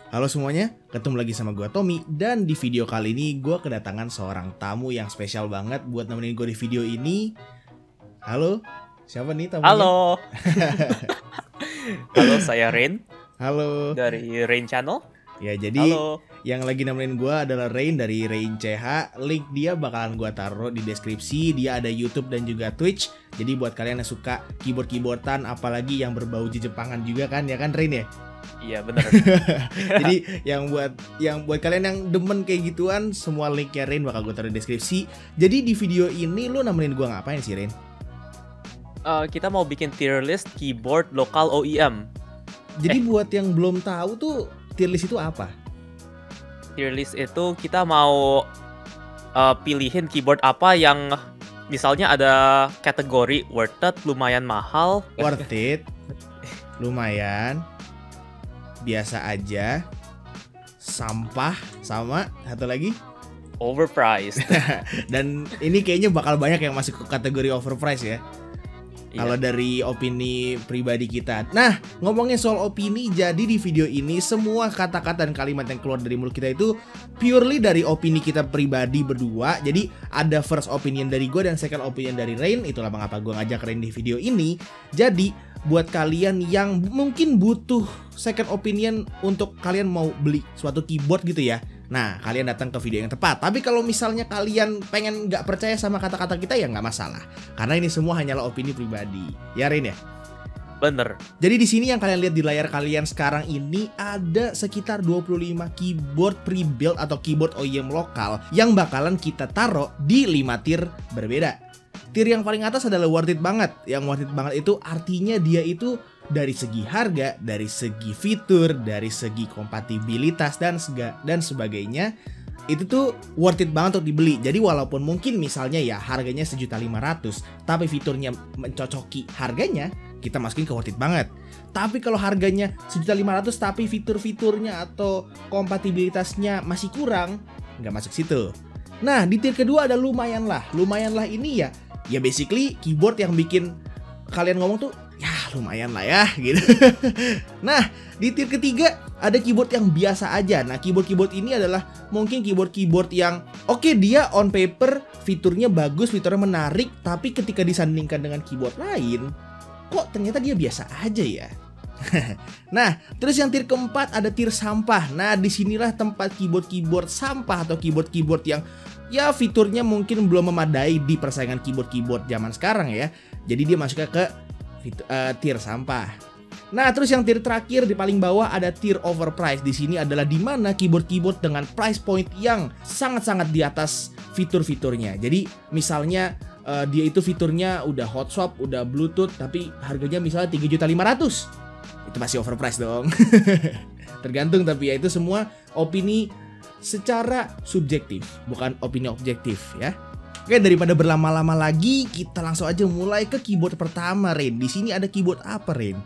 Halo semuanya, ketemu lagi sama gue Tommy. Dan di video kali ini gue kedatangan seorang tamu yang spesial banget buat nemenin gue di video ini. Halo, siapa nih tamunya? Halo. Halo, saya Rain Halo. dari Rain Channel. Ya, jadi Halo. yang lagi nemenin gue adalah Rain dari Rain CH. Link dia bakalan gue taruh di deskripsi. Dia ada YouTube dan juga Twitch. Jadi buat kalian yang suka keyboard-keyboardan, apalagi yang berbau Jepangan juga kan, ya kan Rain ya? Iya, benar. Jadi yang buat kalian yang demen kayak gituan, semua linknya Rain bakal gue taruh di deskripsi. Jadi di video ini lu nemenin gue ngapain sih, Rain? Kita mau bikin tier list keyboard lokal OEM. Jadi buat yang belum tahu tuh tier list itu apa? Tier list itu kita mau pilihin keyboard apa yang misalnya ada kategori worth it, lumayan mahal, Worth it, lumayan, biasa aja, sampah, sama satu lagi. overpriced. Dan ini kayaknya bakal banyak yang masuk ke kategori overpriced ya. Kalau dari opini pribadi kita. Nah, ngomongin soal opini, jadi di video ini semua kata-kata dan kalimat yang keluar dari mulut kita itu purely dari opini kita pribadi berdua. Jadi ada first opinion dari gue dan second opinion dari Rain. Itulah mengapa gue ngajak Rain di video ini. Jadi buat kalian yang mungkin butuh second opinion untuk kalian mau beli suatu keyboard gitu ya, nah kalian datang ke video yang tepat. Tapi kalau misalnya kalian pengen nggak percaya sama kata-kata kita ya nggak masalah, karena ini semua hanyalah opini pribadi. Ya Rin ya? Bener. Jadi di sini yang kalian lihat di layar kalian sekarang ini ada sekitar 25 keyboard pre-built atau keyboard OEM lokal yang bakalan kita taruh di 5 tier berbeda. Tier yang paling atas adalah worth it banget. Yang worth it banget itu artinya dia itu dari segi harga, dari segi fitur, dari segi kompatibilitas dan sebagainya, itu tuh worth it banget untuk dibeli. Jadi walaupun mungkin misalnya ya harganya 1.500.000, tapi fiturnya mencocoki harganya, kita masukin ke worth it banget. Tapi kalau harganya 1.500.000 tapi fitur-fiturnya atau kompatibilitasnya masih kurang, nggak masuk situ. Nah di tier kedua ada lumayan lah. Lumayan lah ini ya basically keyboard yang bikin kalian ngomong tuh ya lumayan lah ya gitu. Nah di tier ketiga ada keyboard yang biasa aja. Nah keyboard-keyboard ini adalah mungkin keyboard-keyboard yang oke, dia on paper fiturnya bagus, fiturnya menarik, tapi ketika disandingkan dengan keyboard lain kok ternyata dia biasa aja ya. Nah terus yang tier keempat ada tier sampah. Nah disinilah tempat keyboard-keyboard sampah atau keyboard-keyboard yang ya fiturnya mungkin belum memadai di persaingan keyboard-keyboard zaman sekarang ya. Jadi dia masuknya ke tier sampah. Nah, terus yang tier terakhir di paling bawah ada tier overpriced. Di sini adalah di mana keyboard-keyboard dengan price point yang sangat-sangat di atas fitur-fiturnya. Jadi misalnya dia itu fiturnya udah hot swap, udah bluetooth, tapi harganya misalnya 3.500.000. Itu masih overpriced dong. Tergantung, tapi ya itu semua opini secara subjektif, bukan opini objektif ya. Oke, daripada berlama-lama lagi, kita langsung aja mulai ke keyboard pertama, Rain. Di sini ada keyboard apa, Rain?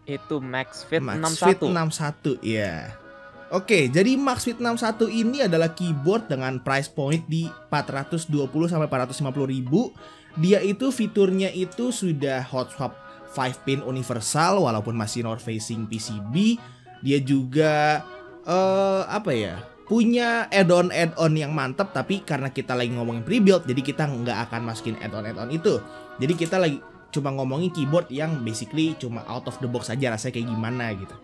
Itu Maxfit 61. Maxfit 61, ya. Oke, jadi Maxfit 61 ini adalah keyboard dengan price point di 420 sampai 450 ribu. Dia itu fiturnya itu sudah hot swap 5 pin universal walaupun masih north facing PCB. Dia juga punya add-on yang mantap, tapi karena kita lagi ngomongin pre-build jadi kita nggak akan masukin add-on itu. Jadi kita lagi cuma ngomongin keyboard yang basically cuma out of the box aja rasanya kayak gimana gitu.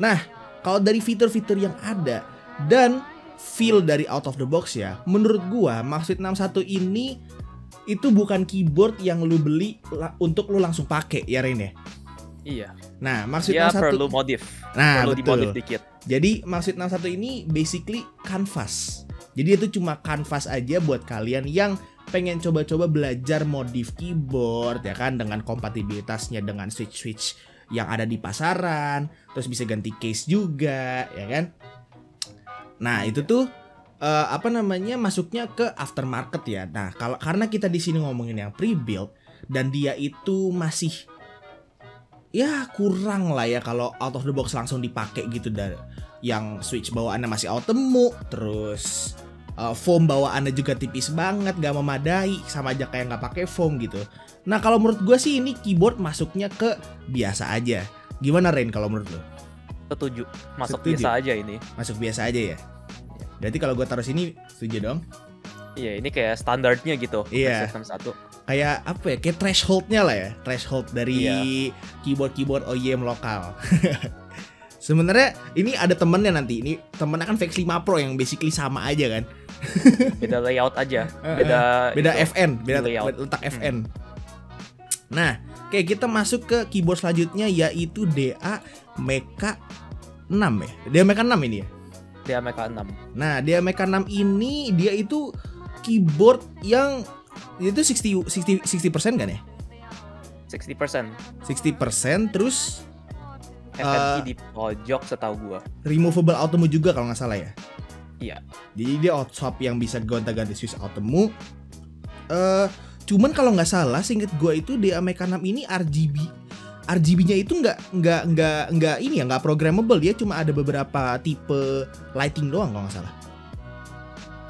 Nah kalau dari fitur-fitur yang ada dan feel dari out of the box ya, menurut gua Maxfit 61 ini itu bukan keyboard yang lu beli untuk lu langsung pakai ya Ren ya. Iya. Nah Maxfit ya 61 perlu modif. Nah perlu betul. dimodif dikit. Jadi Maxfit 61 ini basically canvas. Jadi itu cuma canvas aja buat kalian yang pengen coba-coba belajar modif keyboard ya kan, dengan kompatibilitasnya dengan switch-switch yang ada di pasaran, terus bisa ganti case juga ya kan. Nah itu tuh masuknya ke aftermarket ya. Nah karena kita di sini ngomongin yang pre-built dan dia itu masih ya kurang lah ya kalau out of the box langsung dipakai gitu, dari yang switch bawaannya masih Outemu, terus foam bawaannya juga tipis banget, gak memadai, sama aja kayak nggak pakai foam gitu. Nah kalau menurut gue sih ini keyboard masuknya ke biasa aja. Gimana Rain kalau menurut lo? Setuju. Masuk Setuju. biasa aja ini. Masuk biasa aja ya. Berarti kalau gue taruh sini setuju dong. Iya, ini kayak standarnya gitu. Iya. System 1. Kayak apa ya? Kayak thresholdnya lah ya. Threshold dari keyboard OEM lokal. Sebenarnya ini ada temennya nanti. Ini temennya kan VX 5 Pro yang basically sama aja kan. Beda layout aja. Beda itu, FN, beda layout. letak FN. Nah, oke, kita masuk ke keyboard selanjutnya yaitu DA Mecha 6 ya. DA Mecha 6 ini ya. Dia Mecha 6. Nah, DA Mecha 6 ini dia itu keyboard yang itu 60% kan ya? 60%. 60% terus FNC di pojok setahu gua. removable automu juga kalau nggak salah ya. Iya. Jadi dia outswap yang bisa gonta-ganti switch automu. Cuman kalau nggak salah, seinget gue itu DA Mecha 6 ini RGB-nya itu nggak ini ya, nggak programmable. Dia cuma ada beberapa tipe lighting doang kalau nggak salah.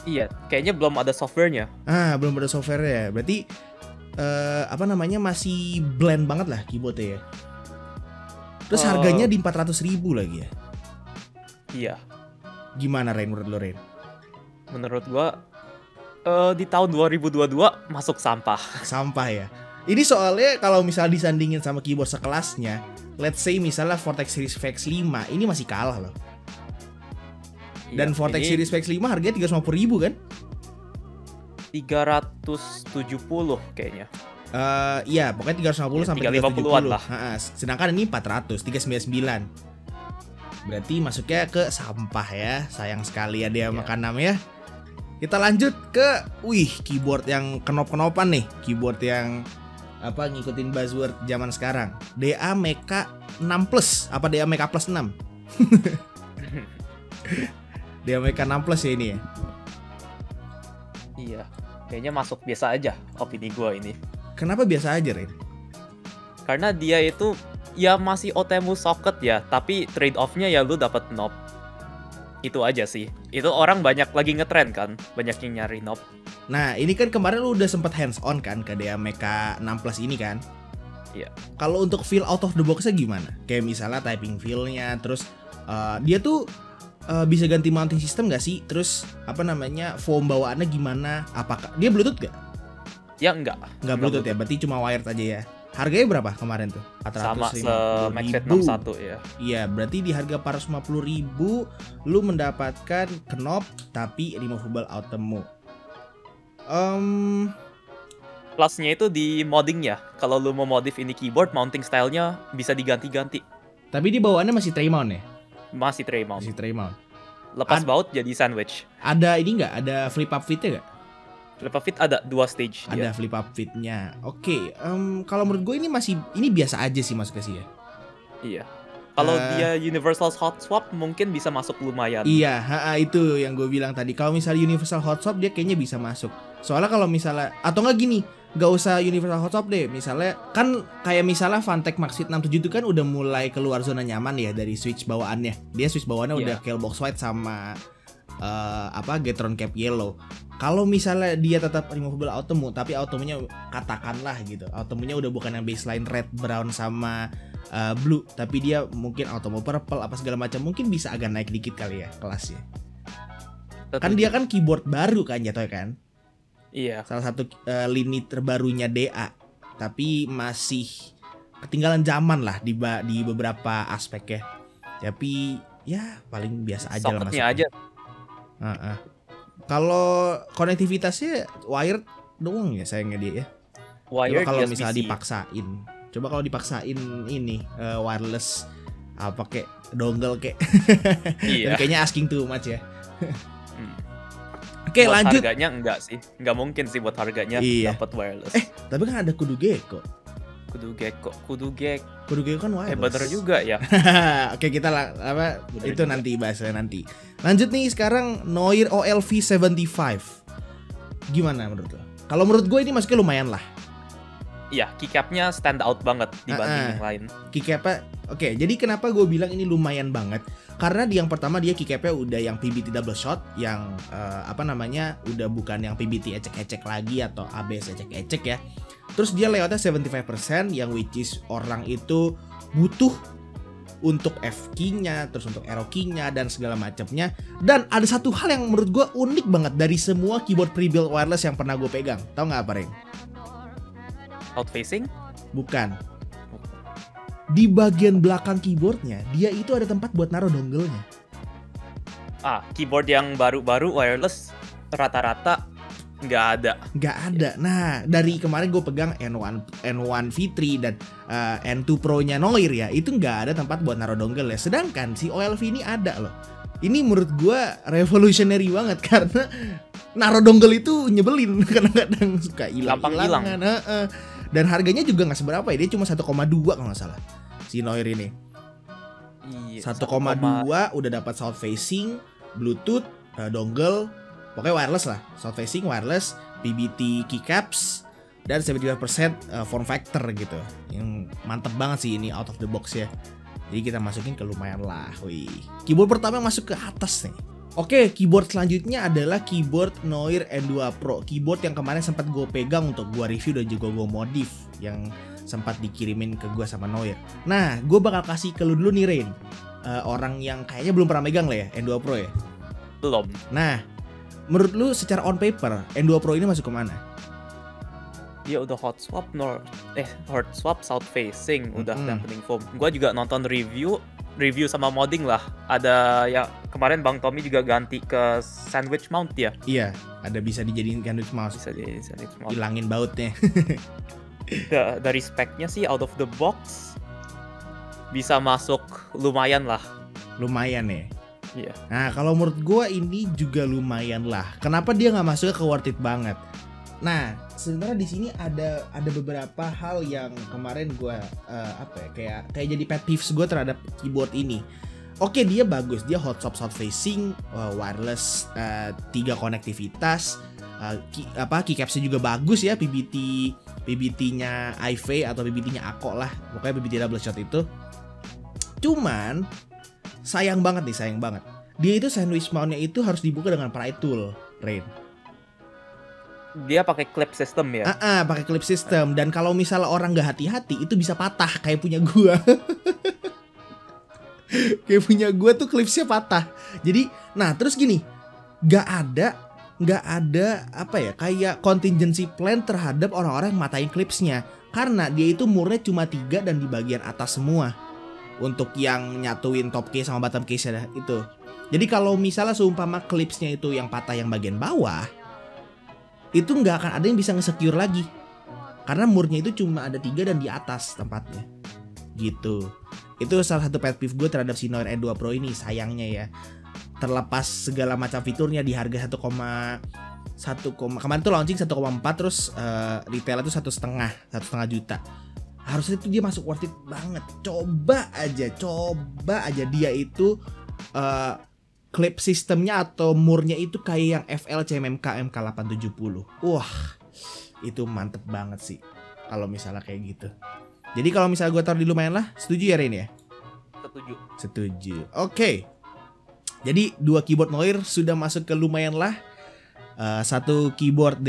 Iya, kayaknya belum ada softwarenya. Belum ada software-nya. Berarti apa namanya masih blend banget lah keyboardnya ya. Terus harganya di 400.000 lagi ya. Iya. Gimana Rain menurut lo Rain? Menurut gua di tahun 2022 masuk sampah. Sampah ya. Ini soalnya kalau misal disandingin sama keyboard sekelasnya, let's say misalnya Vortex Series VX 5, ini masih kalah loh. Dan Vortex Series VX 5 harganya 350.000 kan? 370 kayaknya. Iya, pokoknya 350 sampai 350-an 370 lah. Sedangkan ini 400, 399. Berarti masuknya ke sampah ya. Sayang sekali ya dia makan 6 ya. Kita lanjut ke keyboard yang kenop-kenopan nih. Keyboard yang ngikutin buzzword zaman sekarang. DA Mecha 6 Plus apa DA Mecha Plus 6? DA Mecha 6 Plus ya ini ya. Iya, kayaknya masuk biasa aja opini gua ini. Kenapa biasa aja, Ren? Karena dia itu ya masih OTEMU socket ya, tapi trade off-nya ya lu dapat knob. Itu aja sih. Itu orang banyak lagi ngetrend kan, banyak yang nyari knob. Nah, ini kan kemarin lu udah sempet hands on kan ke DA Mecha 6 Plus ini kan? Iya. Kalau untuk feel out of the box-nya gimana? Kayak misalnya typing feel-nya, terus dia tuh bisa ganti mounting system gak sih? Terus foam bawaannya gimana? Apakah dia Bluetooth gak? Ya enggak Bluetooth ya, berarti cuma wired aja ya. Harganya berapa kemarin tuh? Sama se-MagSafe 61 ya. Iya, berarti di harga 450.000 lu mendapatkan knob tapi removable automu. Plusnya itu di modding ya. Kalau lu mau modif ini keyboard, mounting style-nya bisa diganti-ganti. Tapi di bawaannya masih tray mount ya? Masih tray mount. Lepas baut jadi sandwich. Ada ini nggak? Ada flip up fit-nya nggak? Flip up fit ada 2 stage. Ada flip up fit-nya. Oke, kalau menurut gue ini biasa aja sih masuknya sih ya. Iya. Kalau dia universal hot swap mungkin bisa masuk lumayan. Iya, itu yang gue bilang tadi. Kalau misalnya universal hot swap dia kayaknya bisa masuk. Soalnya kalau misalnya atau nggak gini, nggak usah universal hot swap deh. Misalnya kan kayak misalnya Fantech Maxfit 67 itu kan udah mulai keluar zona nyaman ya dari switch bawaannya. Dia switch bawaannya udah Keelbox white sama Gatron cap yellow. Kalau misalnya dia tetap removable automu, tapi automunya katakanlah gitu, automunya udah bukan yang baseline red, brown sama blue, tapi dia mungkin automu purple apa segala macam, mungkin bisa agak naik dikit kali ya kelasnya. Kan dia kan keyboard baru kan jatuh kan? Iya. Salah satu lini terbarunya DA, tapi masih ketinggalan zaman lah di beberapa aspek ya. Tapi ya paling biasa aja lah masuknya. Aja. Kalau konektivitasnya wired doang ya sayangnya dia ya. Wired kalau misalnya dipaksain, coba kalau dipaksain ini wireless apa kek dongle kek. Iya. Kayaknya asking too much ya. Oke, buat lanjut. Harganya enggak sih, enggak mungkin sih buat harganya dapat wireless. Tapi kan ada Kudu Gecko. Kudu Gecko kan wireless. Bener juga ya. Oke, kita itu nanti bahasnya nanti. Lanjut nih sekarang Noir OLV 75. Gimana menurut lo? Kalau menurut gue ini masuknya lumayan lah. Iya, keycapnya stand out banget dibanding yang lain. Keycapnya, oke. Jadi kenapa gue bilang ini lumayan banget? Karena di yang pertama dia keycapnya udah yang PBT double shot, yang udah bukan yang PBT ecek-ecek lagi atau ABS ecek-ecek ya. Terus dia layoutnya 75% yang which is orang itu butuh untuk F key-nya, terus untuk arrow key-nya dan segala macamnya. Dan ada satu hal yang menurut gue unik banget dari semua keyboard pre-built wireless yang pernah gue pegang. Tahu nggak apa, Reng? Out facing? Bukan. Di bagian belakang keyboardnya, dia itu ada tempat buat naruh dongle-nya. Keyboard yang baru-baru wireless rata-rata nggak ada. Nggak ada. Nah, dari kemarin gue pegang N1 V3 dan N2 Pro-nya Noir ya, itu nggak ada tempat buat naruh dongle ya. Sedangkan si OLV ini ada loh. Ini menurut gue revolutionary banget karena naruh dongle itu nyebelin kadang-kadang suka hilang. Dan harganya juga nggak seberapa ya, dia cuma 1,2 kalau nggak salah si Noir ini. Iya, 1,2 udah dapat south facing, Bluetooth, dongle, pokoknya wireless lah, south facing, wireless, PBT keycaps, dan 75% form factor gitu. Yang mantep banget sih ini out of the box ya. Jadi kita masukin ke lumayan lah. Wih. Keyboard pertama masuk ke atas nih. Oke, keyboard selanjutnya adalah keyboard Noir N2 Pro. Keyboard yang kemarin sempat gue pegang untuk gue review dan juga gue modif, yang sempat dikirimin ke gue sama Noir. Nah, gue bakal kasih ke lu dulu nih, Rain. Orang yang kayaknya belum pernah megang lah ya, N2 Pro ya? Belum. Nah, menurut lu secara on paper, N2 Pro ini masuk kemana? Dia udah hot swap south facing, udah dampening foam. Gua juga nonton review sama modding lah. Ada yang kemarin Bang Tommy juga ganti ke sandwich mount ya. Iya, ada bisa dijadiin sandwich mount. Bisa jadi sandwich mount. Hilangin bautnya. Dari speknya sih out of the box bisa masuk lumayan lah. Lumayan ya. Iya. Nah, kalau menurut gue ini juga lumayan lah. Kenapa dia nggak masuknya ke worth it banget? Nah, sebenarnya di sini ada beberapa hal yang kemarin gue kayak jadi pet peeves gue terhadap keyboard ini. Oke, dia bagus, dia hot swap south facing, wireless, 3 konektivitas, keycapsnya juga bagus ya, PBT-nya IV atau PBT-nya Ako lah, pokoknya PBT double shot itu. Cuman sayang banget. Dia itu sandwich mount-nya itu harus dibuka dengan pry tool, Rain. Dia pakai clip system ya? Pakai clip system. Dan kalau misalnya orang nggak hati-hati, itu bisa patah kayak punya gua. Kayak punya gua tuh clipsnya patah. Jadi, nah terus gini, nggak ada kayak contingency plan terhadap orang-orang yang matain clipsnya. Karena dia itu murnya cuma 3 dan di bagian atas semua. Untuk yang nyatuin top case sama bottom case itu. Jadi kalau misalnya seumpama clipsnya itu yang patah yang bagian bawah, itu nggak akan ada yang bisa nge-secure lagi. Karena murnya itu cuma ada 3 dan di atas tempatnya. Gitu. Itu salah satu pet peeve gue terhadap si Noir N2 Pro ini, sayangnya ya. Terlepas segala macam fiturnya di harga 1, kemarin tuh launching 1,4, terus retail itu 1,5 juta. Harusnya itu dia masuk worth it banget. Coba aja dia itu clip sistemnya atau murnya itu kayak yang FL CMMK MK870. Wah, itu mantep banget sih kalau misalnya kayak gitu. Jadi kalau misalnya gue taruh di lumayan lah, setuju ya Rin ya? Setuju. Oke. Jadi 2 keyboard Noir sudah masuk ke lumayan lah. Satu keyboard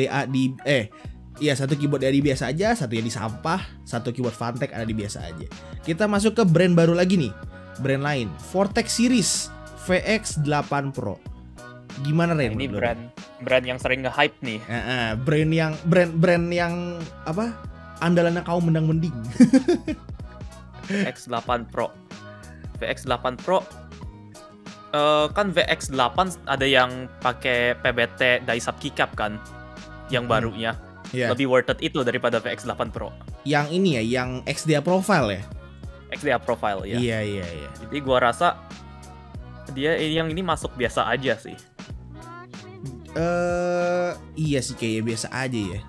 satu keyboard dari biasa aja, satu yang di sampah, satu keyboard Fantech ada di biasa aja. Kita masuk ke brand baru lagi nih. Brand lain, Vortex Series VX8 Pro. Gimana Ren? Ini brand yang sering nge-hype nih. Brand yang apa? Andalannya kaum mendang-mending. VX8 Pro. VX8 Pro kan VX8 ada yang pakai PBT die-sub keycap kan, yang barunya. Yeah. Lebih worth it itu daripada VX8 Pro. Yang ini ya, yang XDA profile ya? XDA profile ya. Iya. Jadi gua rasa dia yang ini masuk biasa aja sih. Iya sih kayaknya biasa aja ya.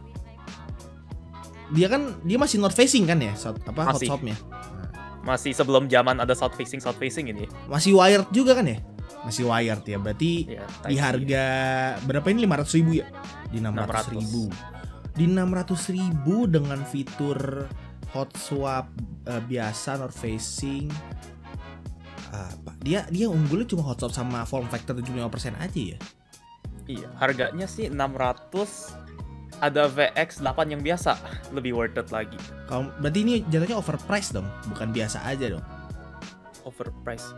Dia masih north facing kan ya? Hot swapnya? Masih sebelum zaman ada south facing ini. Masih wired juga kan ya? Masih wired ya. Berarti ya, di harga berapa ini, 500.000 ya? Di 600.000. Di 600.000 dengan fitur hot swap biasa north facing. Dia unggulnya cuma hot swap sama form factor 75% aja ya. Iya, harganya sih 600. Ada VX8 yang biasa, lebih worth it lagi. Berarti ini jatuhnya overpriced dong, bukan biasa aja dong. Overprice.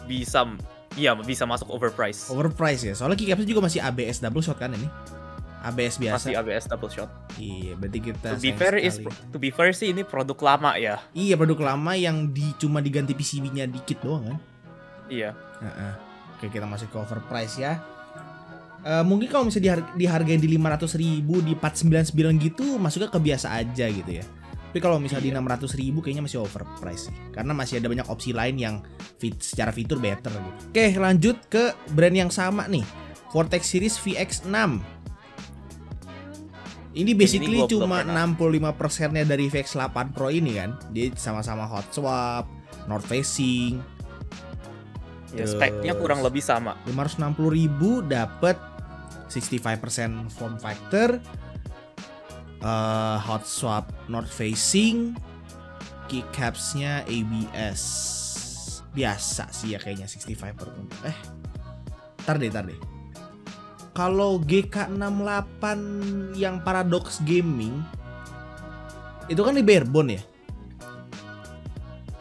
Bisa, iya bisa masuk overprice. Overprice ya. Soalnya keycapsnya juga masih ABS double shot kan ini. ABS biasa. Masih ABS double shot. Iya, berarti kita To be fair sih ini produk lama ya. Iya, produk lama yang cuma diganti PCB-nya dikit doang kan. Iya. Oke, kita masuk ke overprice ya. Mungkin kalau misalnya dihargain di 500.000 di 499 gitu masuknya ke biasa aja gitu ya. Tapi kalau misalnya di 600.000 kayaknya masih overprice sih. Karena masih ada banyak opsi lain yang secara fitur better gitu. Oke, lanjut ke brand yang sama nih. Vortex Series VX6. Ini basically cuma 65%-nya dari VX8 Pro ini kan. Dia sama-sama hot swap, north facing. Ya, speknya kurang lebih sama. 560.000 dapat 65% form factor, hot swap north facing, keycapsnya ABS. Biasa sih ya kayaknya 65%. Tar deh. Kalau GK68 yang Paradox Gaming itu kan di barebone ya?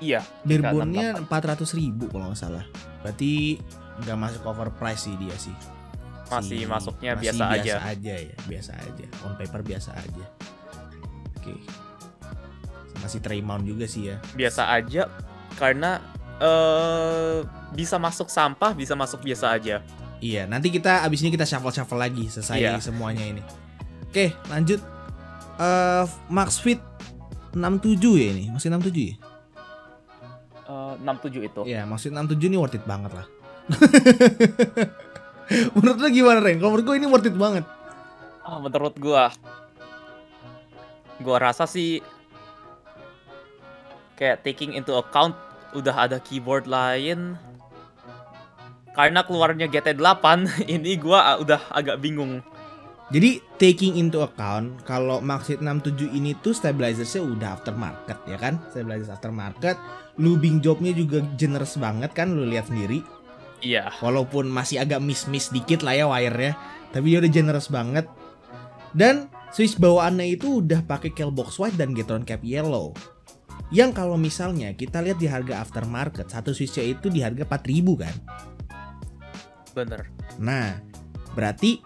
Iya. Barebone-nya 400.000 kalau nggak salah. Berarti nggak masuk overprice sih dia sih. Masuknya masih biasa aja ya, biasa aja. On paper biasa aja. Oke. Masih tray-mount juga sih ya. Biasa aja karena bisa masuk sampah, bisa masuk biasa aja. Iya, nanti abis ini kita shuffle lagi selesai semuanya ini. Oke, lanjut. Maxfit 67 ya ini, masih 67 ya? 67 itu. Iya, Maxfit 67 ini worth it banget lah. Menurut lo gimana, Ren? Kalau menurut gue ini worth it banget. Menurut gue rasa sih kayak taking into account udah ada keyboard lain. Karena keluarnya GT8 ini gue udah agak bingung. Jadi taking into account kalau Maxfit 67 ini tuh stabilizersnya udah aftermarket ya kan? Stabilizer aftermarket, lubing jobnya juga generous banget kan, lu lihat sendiri. Iya. Walaupun masih agak miss dikit lah ya wire-nya, tapi dia udah generous banget. Dan switch bawaannya itu udah pakai Kelbox white dan Gateron cap yellow. Yang kalau misalnya kita lihat di harga aftermarket, satu switchnya itu di harga 4.000 kan? Bener. Nah, berarti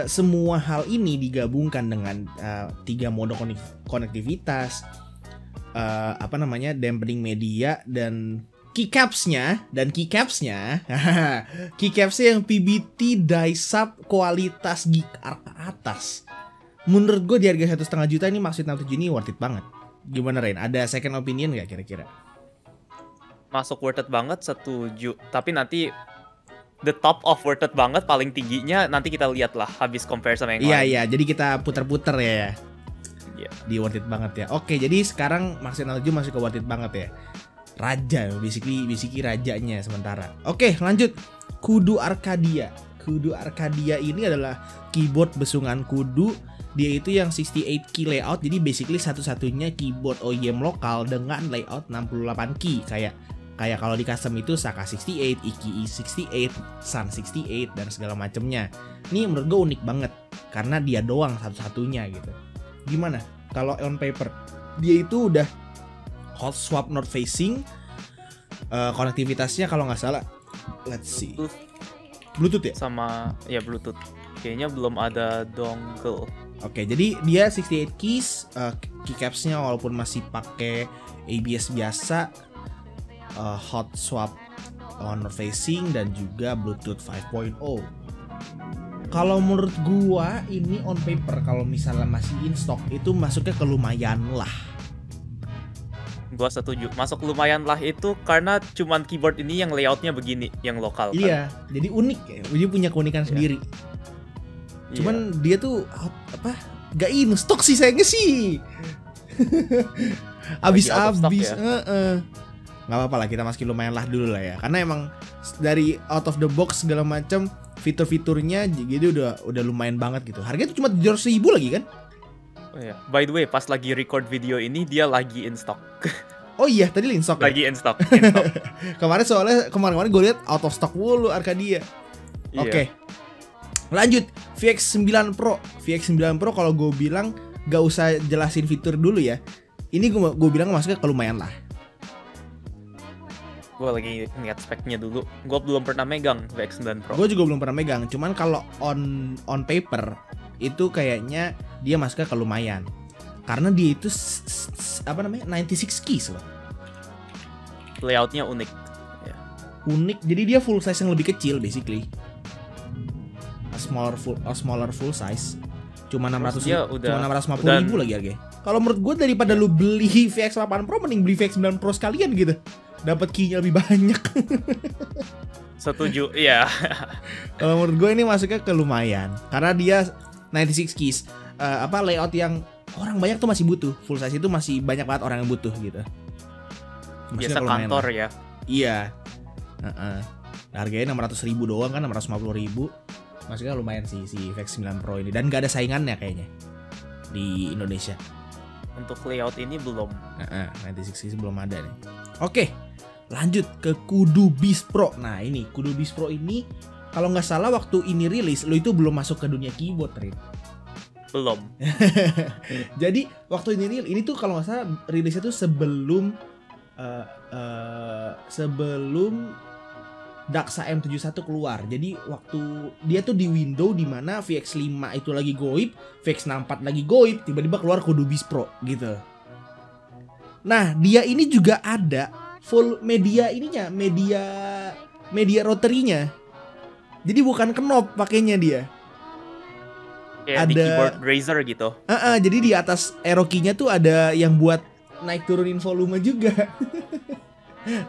semua hal ini digabungkan dengan 3 mode konektivitas, dampening media dan keycapsnya yang PBT die-sub kualitas geek atas. Menurut gue di harga 1,5 juta ini Maxfit 67 ini worth it banget. Gimana Rain? Ada second opinion gak kira-kira? Masuk worth it banget, setuju. Tapi nanti the top of worth it banget paling tingginya nanti kita lihat lah habis compare sama yang lain. Iya, jadi kita puter-puter ya. Iya. Di worth it banget ya. Oke, jadi sekarang Maxfit 67 masih ke worth it banget ya. Raja, basically rajanya sementara. Oke, lanjut. Kudu Arcadia. Kudu Arcadia ini adalah keyboard besungan kudu. Dia itu yang 68 key layout. Jadi basically satu-satunya keyboard OEM lokal dengan layout 68 key. Kayak kalau di custom itu Saka 68, Iki 68, Sun 68 dan segala macemnya. Ini menurut gue unik banget karena dia doang satu-satunya gitu. Gimana? Kalau on paper dia itu udah hot swap north facing, konektivitasnya kalau nggak salah, let's see, Bluetooth ya? Sama ya Bluetooth. Kayaknya belum ada dongle. Oke, jadi dia 68 keys, keycapsnya walaupun masih pakai ABS biasa, hot swap north facing dan juga Bluetooth 5.0. Kalau menurut gua ini on paper kalau misalnya masih in stock itu masuknya ke lumayan lah. Gua setuju. Masuk lumayan lah itu karena cuman keyboard ini yang layoutnya begini, yang lokal. Iya, kan? Jadi unik ya. Dia punya keunikan sendiri. Cuman dia tuh gak in stock sih sayangnya sih. Abis-abis. Gak apa-apa lah, kita masukin lumayan lah dulu lah ya. Karena emang dari out of the box segala macam fitur-fiturnya gitu udah lumayan banget gitu. Harganya tuh cuma 700.000 lagi kan? Oh iya. By the way, pas lagi record video ini dia lagi in stock. Oh iya, tadi in stock. Lagi in stock. Kemarin gue lihat out of stock mulu Arcadia. Iya. Oke. Lanjut, VX9 Pro. VX9 Pro kalau gue bilang gak usah jelasin fitur dulu ya. Ini gue bilang masuknya ke lumayan lah. Gue lagi ngeliat speknya dulu. Gue belum pernah megang VX9 Pro. Gue juga belum pernah megang. Cuman kalau on paper itu kayaknya dia masuknya ke lumayan. Karena dia itu 96 keys loh. Layoutnya unik. Ya. Unik. Jadi dia full size yang lebih kecil basically. A smaller full size. Cuma 650 ribu lagi harganya. Kalau menurut gue daripada lu beli VX8 Pro, mending beli VX9 Pro sekalian gitu. Dapat key-nya lebih banyak. Setuju, iya. Kalau menurut gue ini masuknya ke lumayan. Karena dia 96 keys. Layout yang orang banyak tuh masih butuh. Full size itu masih banyak banget orang yang butuh gitu. Biasa kantor ya. Iya. Harganya 600 ribu doang kan, 650 ribu. Masuknya lumayan sih si VX9 Pro ini. Dan gak ada saingannya kayaknya di Indonesia. Untuk layout ini belum. 96 keys belum ada nih. Oke, lanjut ke Kudu Beast Pro. Nah ini Kudu Beast Pro ini kalau nggak salah waktu ini rilis lo itu belum masuk ke dunia keyboard, Rin. Belum. Jadi waktu ini tuh kalau nggak salah rilisnya tuh sebelum Daxa M71 keluar. Jadi waktu dia tuh di window di mana VX5 itu lagi goib, VX64 lagi goib, tiba-tiba keluar Kudu Beast Pro gitu. Nah, dia ini juga ada full media ininya, media roterinya. Jadi bukan knob pakainya dia. Kayak di keyboard Razer gitu. Jadi di atas arrow key-nya tuh ada yang buat naik turunin volume juga.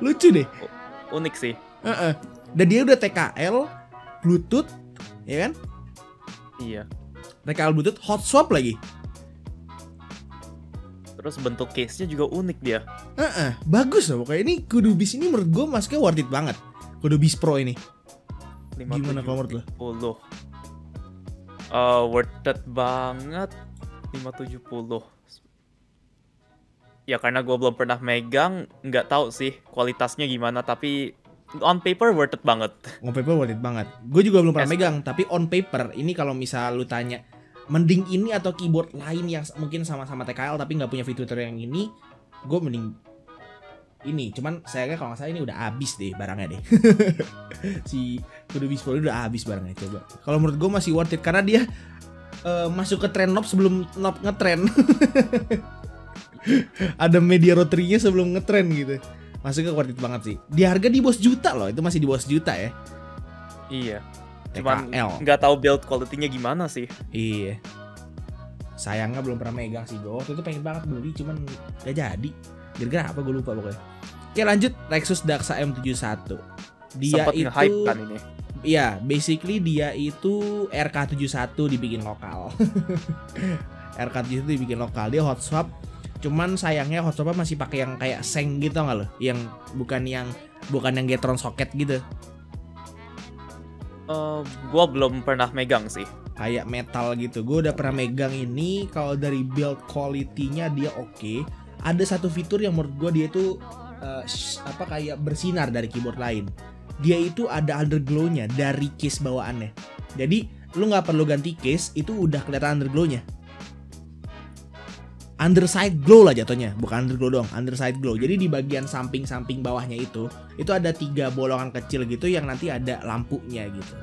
Lucu deh. Unik sih. Dan dia udah TKL, Bluetooth, ya kan? Iya. TKL Bluetooth, hot swap lagi. Terus bentuk case-nya juga unik dia. Bagus loh pokoknya. Ini Kudu Beast ini menurut gue masuknya worth it banget. Kudu Beast Pro ini. Gimana kalau menurut lo? Worth it banget. 570. Ya karena gue belum pernah megang, nggak tahu sih kualitasnya gimana, tapi on paper worth it banget. On paper worth it banget. Gue juga belum pernah megang, tapi on paper ini kalau misal lu tanya mending ini atau keyboard lain yang mungkin sama-sama TKL tapi nggak punya fitur yang ini, gue mending ini. Cuman sayangnya kalau nggak salah ini udah habis deh barangnya deh. Si Kudu Beast Pro udah habis barangnya. Coba kalau menurut gue masih worth it karena dia masuk ke tren knob sebelum knob ngetren. Ada media roterinya sebelum ngetren gitu. Masuknya worth it banget sih. Di harga di bawah juta loh, itu masih di bawah juta ya. Iya. Cuman nggak tahu build quality-nya gimana sih. Iya. Sayangnya belum pernah megang sih gue. Waktu itu pengen banget beli, cuman gak jadi. Gara-gara apa gue lupa pokoknya. Oke lanjut, Lexus Daxa M71. Dia sempet nge-hype kan ini. Iya, basically dia itu RK71 dibikin lokal. RK71 dibikin lokal. Dia hot swap. Cuman sayangnya hot swap masih pakai yang kayak seng gitu nggak lo? Yang bukan yang Getron socket gitu. Gue belum pernah megang sih. Kayak metal gitu. Gue udah pernah megang ini. Kalau dari build quality-nya dia oke. Ada satu fitur yang menurut gue dia itu kayak bersinar dari keyboard lain. Dia itu ada underglow-nya dari case bawaannya. Jadi lu nggak perlu ganti case, itu udah kelihatan underglow-nya. Underside glow lah jatuhnya, bukan underglow doang, underside glow. Jadi di bagian samping-samping bawahnya itu ada 3 bolongan kecil gitu yang nanti ada lampunya gitu.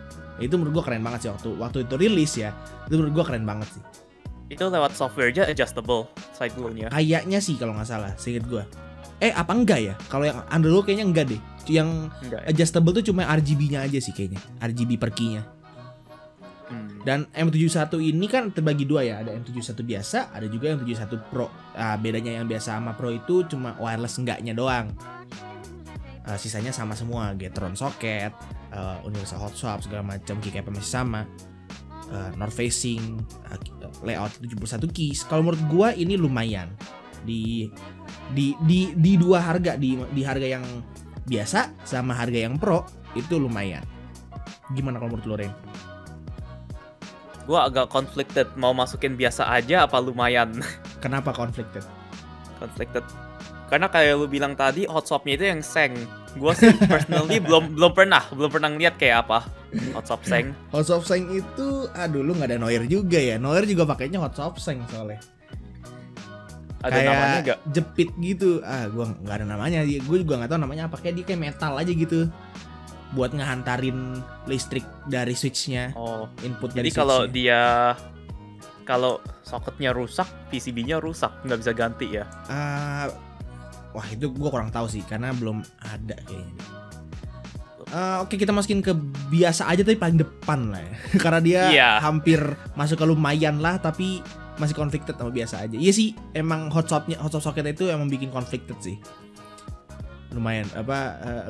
Itu menurut gue keren banget sih waktu itu rilis ya. Itu menurut gue keren banget sih. Itu lewat software aja adjustable side glow-nya. Kayaknya sih kalau nggak salah, seinget gue. Apa enggak ya? Kalau yang underglow kayaknya enggak deh. Yang enggak, ya? Adjustable tuh cuma RGB-nya aja sih kayaknya, RGB per key-nya. Dan M71 ini kan terbagi dua ya, ada M71 biasa, ada juga M71 Pro. Bedanya yang biasa sama Pro itu cuma wireless enggaknya doang. Sisanya sama semua, Getron socket, universal hot swap segala macam, keycap masih sama, north facing, layout 71 keys. Kalau menurut gua ini lumayan di dua harga, di harga yang biasa sama harga yang Pro itu lumayan. Gimana kalau menurut lo, Ren? Gue agak conflicted, mau masukin biasa aja apa lumayan. Kenapa conflicted? Karena kayak lu bilang tadi hot swap-nya itu yang seng. Gue sih personally belum pernah ngeliat kayak apa hot swap seng. Hot swap seng itu lu nggak ada Noir juga ya. Noir juga pakainya hot swap seng soalnya. Ada kayak namanya gak? jepit gitu. Gua nggak ada namanya. Gue juga nggak tahu namanya apa. Kayak dia kayak metal aja gitu. Buat ngehantarin listrik dari switchnya. Oh, Input jadi dari kalau switchnya. kalau soketnya rusak, PCB-nya rusak, nggak bisa ganti ya? Wah itu gue kurang tahu sih karena belum ada kayaknya. Oke, kita masukin ke biasa aja tapi paling depan lah ya. Karena dia hampir masuk ke lumayan lah tapi masih conflicted sama biasa aja. Iya sih, emang hot swap socket itu emang bikin conflicted sih. Lumayan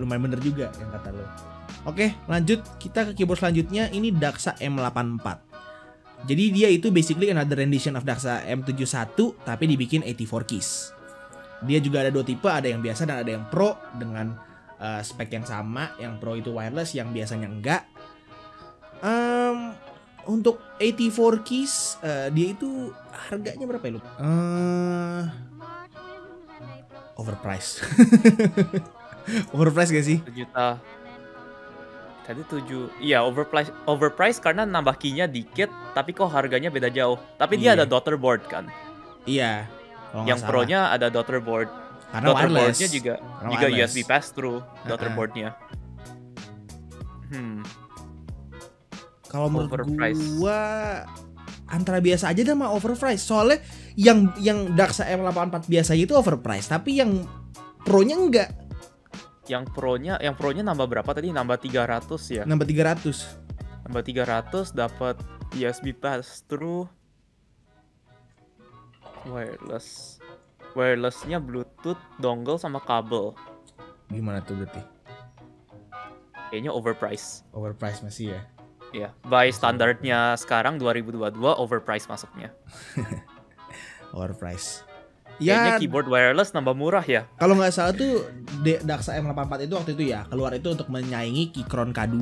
lumayan bener juga yang kata lo. Oke, lanjut kita ke keyboard selanjutnya. Ini Daxa M84. Jadi dia itu basically another rendition of Daxa M71 tapi dibikin 84 keys. Dia juga ada 2 tipe, ada yang biasa dan ada yang pro dengan spek yang sama. Yang pro itu wireless, yang biasanya enggak. Untuk 84 keys dia itu harganya berapa ya lu? Overpriced. Overpriced gak sih? 1 juta. Tadi 7. Iya, overpriced karena nambah key-nya dikit, tapi kok harganya beda jauh. Tapi dia ada daughter board kan? Iya. Yang pro-nya ada daughter board. Karena daughter wireless. board-nya juga wireless. USB pass through daughter board-nya. Kalau menurut gua antara biasa aja sama overpriced. Soalnya yang Daxa M84 biasa itu overpriced, tapi yang pro-nya enggak. Yang pro-nya nambah berapa tadi? Nambah 300 ya? Nambah 300. Nambah 300 dapat USB pass through wireless. Wireless-nya Bluetooth, dongle sama kabel. Gimana tuh berarti? Kayaknya overpriced. Overpriced masih ya? Iya, by standarnya sekarang 2022 overpriced masuknya. Overpriced. Kayaknya Ya, keyboard wireless nambah murah ya. kalau nggak salah tuh Daxa M84 itu waktu itu ya keluar itu untuk menyaingi Keychron K2.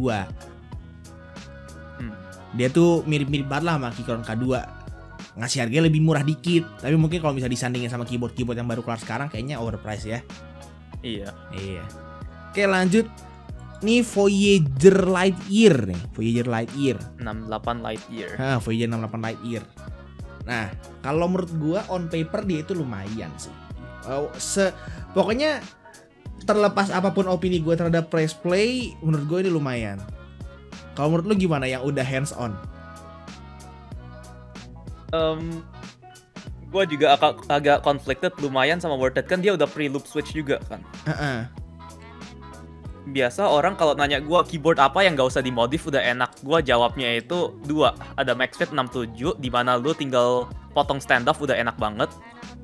Dia tuh mirip-mirip banget lah sama Keychron K2. Ngasih harganya lebih murah dikit. Tapi mungkin kalau bisa disandingin sama keyboard yang baru keluar sekarang kayaknya overpriced ya. Iya. Oke, lanjut. Nih Voyager Lightyear nih. Voyager Lightyear 68 Lightyear. Voyager 68 Lightyear. Nah, kalau menurut gua on paper dia itu lumayan sih. Pokoknya terlepas apapun opini gua terhadap press play, menurut gua ini lumayan. Kalau menurut lu gimana yang udah hands on? Gue juga agak conflicted, lumayan sama worth it kan dia udah pre-loop switch juga kan. Biasa orang kalau nanya gue keyboard apa yang gak usah dimodif udah enak, gue jawabnya itu 2. Ada MaxFit 67 di mana lu tinggal potong standoff udah enak banget.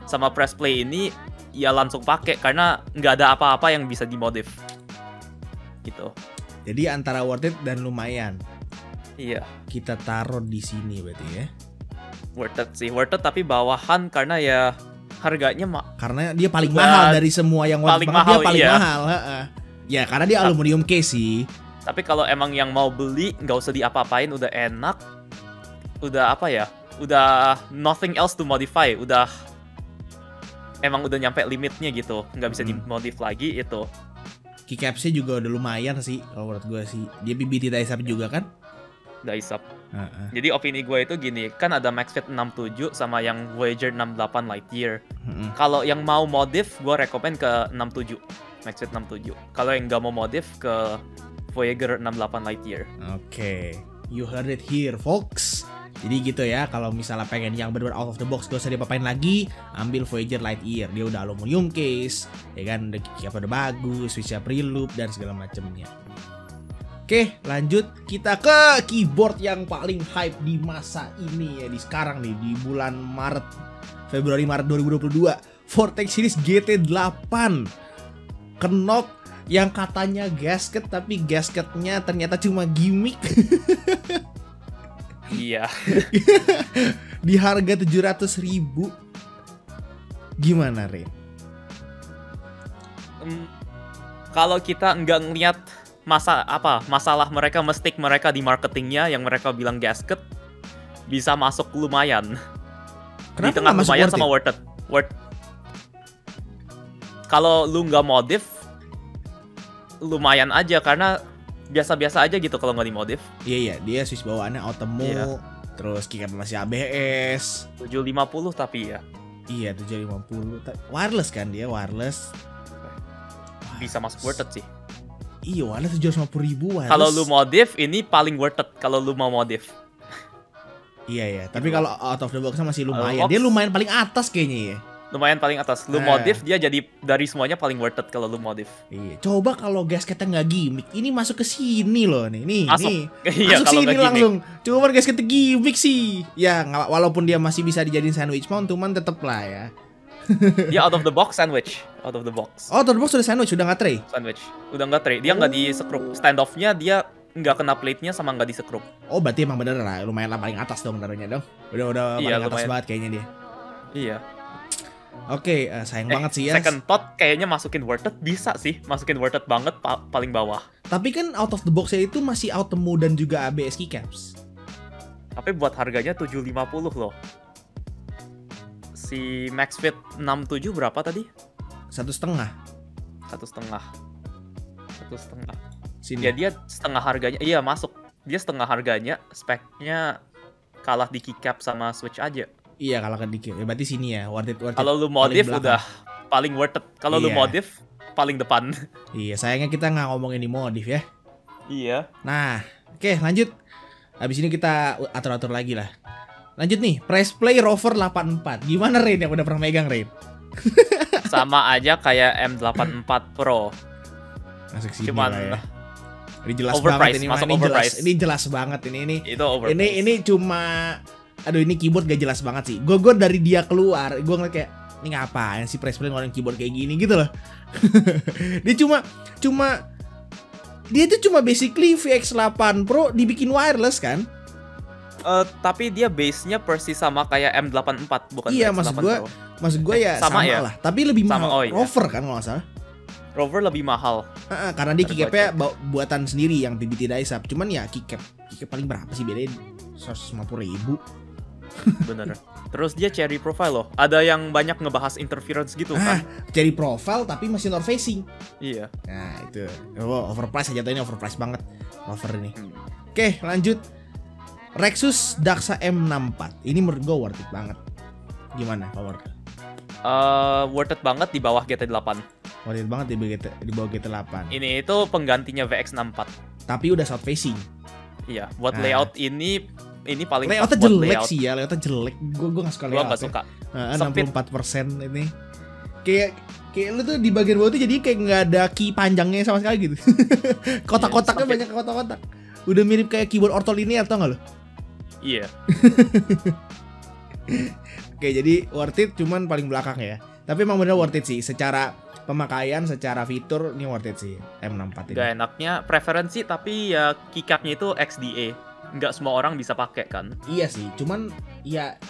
Sama press play ini ya langsung pakai karena nggak ada apa-apa yang bisa dimodif. Gitu. Jadi antara worth it dan lumayan. Iya. Kita taruh di sini berarti ya. Worth it tapi bawahan karena ya harganya karena dia paling mahal dari semua yang paling mahal, dia paling iya. mahal. Ya karena dia aluminium case sih. Tapi kalau emang yang mau beli nggak usah diapa-apain udah enak. Udah apa ya? Udah nothing else to modify. Emang udah nyampe limitnya gitu. Nggak bisa dimodif lagi itu. Keycapsnya juga udah lumayan sih kalau menurut gue sih. Dia BBT dice up juga kan? Dice up. Jadi opini gue itu gini, kan ada MaxFit 67 sama yang Voyager 68 Lightyear. Kalau yang mau modif, gue rekomen ke 67, MaxFit 67. Kalau yang nggak mau modif, ke Voyager 68 Lightyear. Oke, you heard it here, folks. Jadi gitu ya, kalau misalnya pengen yang bener-bener out of the box, gak usah diapa-apain lagi, ambil Voyager Lightyear. Dia udah aluminium case, ya kan, udah bagus, switchnya pre-loop dan segala macemnya. Oke, lanjut kita ke keyboard yang paling hype di masa ini ya, di sekarang nih, di bulan Februari-Maret 2022. Vortex Series GT8 Knock yang katanya gasket, tapi gasketnya ternyata cuma gimmick. Iya. Di harga 700.000. Gimana, Rin? Kalau kita nggak ngeliat masalah mereka mistake mereka di marketingnya yang mereka bilang gasket, bisa masuk lumayan. Kenapa di tengah lumayan sama worth it. Kalau lu nggak modif, lumayan aja karena biasa-biasa aja gitu kalau nggak dimodif. Iya, dia switch bawaannya Automo, terus keycap masih ABS. 750 tapi ya. Iya 750. Wireless kan dia, wireless. Bisa masuk worth it sih. Iya, wireless 750.000 wireless. Kalau lu modif ini paling worth it kalau lu mau modif. Iya ya, tapi kalau out of the box masih lumayan. Box, dia lumayan paling atas kayaknya ya. Lumayan paling atas. Lu modif dia jadi dari semuanya paling worth it kalau lu modif. Iya. Coba kalau gasketnya nggak gimmick, ini masuk ke sini loh nih. Nih, masuk. Nih. Iya, masuk kalau sini langsung. Coba gasketnya gimmick sih. Ya, walaupun dia masih bisa dijadiin sandwich mount, cuman tetep lah ya. Dia out of the box sandwich. Out of the box. Oh, out of the box sudah sandwich, udah nggak tray. Sandwich. Udah nggak tray. Dia nggak di-sekrup. Standoff-nya dia nggak kena plate-nya sama nggak di-sekrup. Oh, berarti emang bener lah. Lumayan lah paling atas dong naruhnya dong. Udah iya, paling atas lumayan. banget kayaknya dia. Iya. Oke, sayang banget sih ya. Second thought kayaknya masukin worth it bisa sih. Masukin worth it banget paling bawah. Tapi kan out of the box-nya itu masih Automo dan juga ABS keycaps. Tapi buat harganya 750 loh. Si MaxFit 67 berapa tadi? 1,5. 1,5. Sini. Ya dia setengah harganya. Iya masuk. Dia setengah harganya. Speknya kalah di keycap sama Switch aja. Iya, kalahkan dikit. Ya, berarti sini ya, worth it. Kalau lu modif udah paling worth it. Kalau lu modif paling depan. Iya, sayangnya kita nggak ngomongin di modif ya. Iya. Nah, oke lanjut. Habis ini kita atur-atur lagi lah. Lanjut nih, press play Rover 84. Gimana Rain yang udah pernah megang Rain? Sama aja kayak M84 Pro. Masuk sini Cuman lah ya. Ini jelas overprice, banget ini, masuk ini overprice. jelas. Ini jelas banget ini. Itu overprice. Ini cuma aduh ini keyboard gak jelas banget sih. Gue dari dia keluar, gue ngeliat kayak ini ngapain sih press play ngeluarin keyboard kayak gini gitu loh. Dia dia itu cuma basically VX8 Pro dibikin wireless kan? Tapi dia base-nya persis sama kayak M84 bukan iya, VX8 maksud gue ya sama ya lah. Tapi lebih mahal. Iya. Rover kan kalau nggak salah. Rover lebih mahal. Karena dia keycapnya buatan sendiri yang PBT Dicep. Cuman ya keycap paling berapa sih bedanya? 150.000. Bener. Terus dia cherry profile loh. Ada yang banyak ngebahas interference gitu kan. Cherry profile tapi masih north facing. Iya. Nah itu overprice aja, ini overprice banget Rover ini. Oke lanjut. Rexus Daxa M64. Ini menurut gue worth it banget. Gimana power? Worth it banget di bawah GT8. Worth it banget di bawah GT8. Ini itu penggantinya VX64. Tapi udah south facing. Iya, buat layout ini paling layoutnya jelek layout. Sih ya, layoutnya jelek. Gue gak suka layout. Gue gak suka. 64% ini. Kayak lu tuh di bagian bawah tuh jadi kayak nggak ada key panjangnya sama sekali gitu. Kotak-kotaknya banyak kotak-kotak. Udah mirip kayak keyboard ortolinear atau nggak lo? Iya. Oke, jadi worth it cuman paling belakang ya. Tapi emang bener worth it sih. Secara pemakaian, secara fitur ini worth it sih M64 ini. Gak enaknya preferensi tapi ya keycapnya itu XDA. Nggak semua orang bisa pakai kan? Iya sih, cuman ya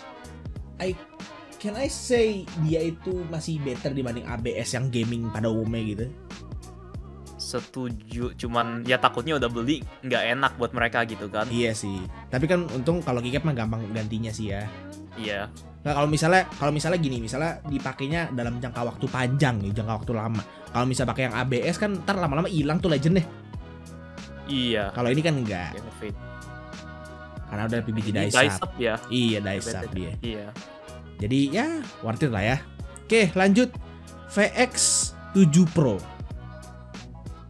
can I say dia itu masih better dibanding ABS yang gaming pada umumnya gitu. Setuju, cuman ya takutnya udah beli nggak enak buat mereka gitu kan. Iya sih, tapi kan untung kalau keycap mah gampang gantinya sih ya. Iya. Nah kalau misalnya gini, misalnya dipakainya dalam jangka waktu panjang nih, jangka waktu lama. Kalau misalnya pakai yang ABS kan ntar lama-lama hilang tuh legend deh. Iya. Kalau ini kan enggak. Karena udah PBT Dicep ya. Iya, Dicep dia. Iya. Jadi ya worth it lah ya. Oke lanjut, VX7 Pro.